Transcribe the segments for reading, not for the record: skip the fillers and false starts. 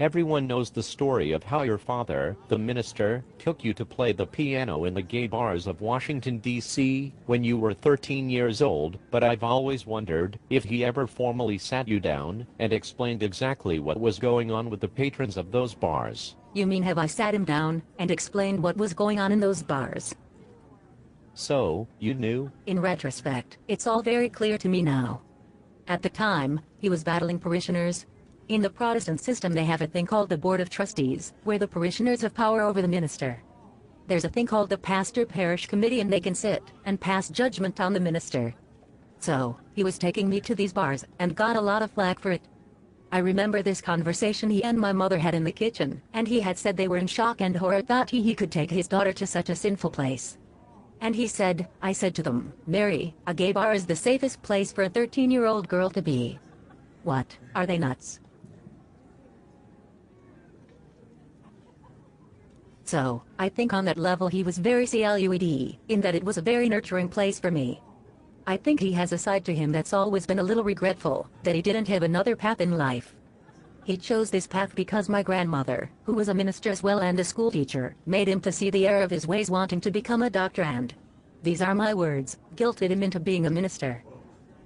Everyone knows the story of how your father, the minister, took you to play the piano in the gay bars of Washington, D.C. when you were 13 years old, but I've always wondered if he ever formally sat you down and explained exactly what was going on with the patrons of those bars. You mean have I sat him down and explained what was going on in those bars? So, you knew? In retrospect, it's all very clear to me now. At the time, he was battling parishioners. In the Protestant system they have a thing called the Board of Trustees, where the parishioners have power over the minister. There's a thing called the Pastor Parish Committee and they can sit and pass judgment on the minister. So, he was taking me to these bars and got a lot of flack for it. I remember this conversation he and my mother had in the kitchen, and he had said they were in shock and horror that he could take his daughter to such a sinful place. And he said, I said to them, Mary, a gay bar is the safest place for a 13-year-old girl to be. What, are they nuts? So, I think on that level he was very CLUED, in that it was a very nurturing place for me. I think he has a side to him that's always been a little regretful, that he didn't have another path in life. He chose this path because my grandmother, who was a minister as well and a school teacher, made him to see the error of his ways wanting to become a doctor and, these are my words, guilted him into being a minister.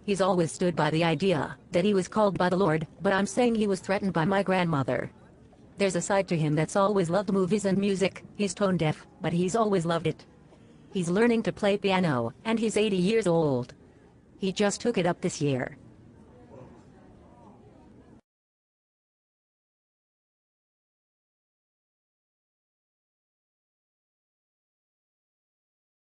He's always stood by the idea that he was called by the Lord, but I'm saying he was threatened by my grandmother. There's a side to him that's always loved movies and music. He's tone deaf, but he's always loved it. He's learning to play piano, and he's 80 years old. He just took it up this year.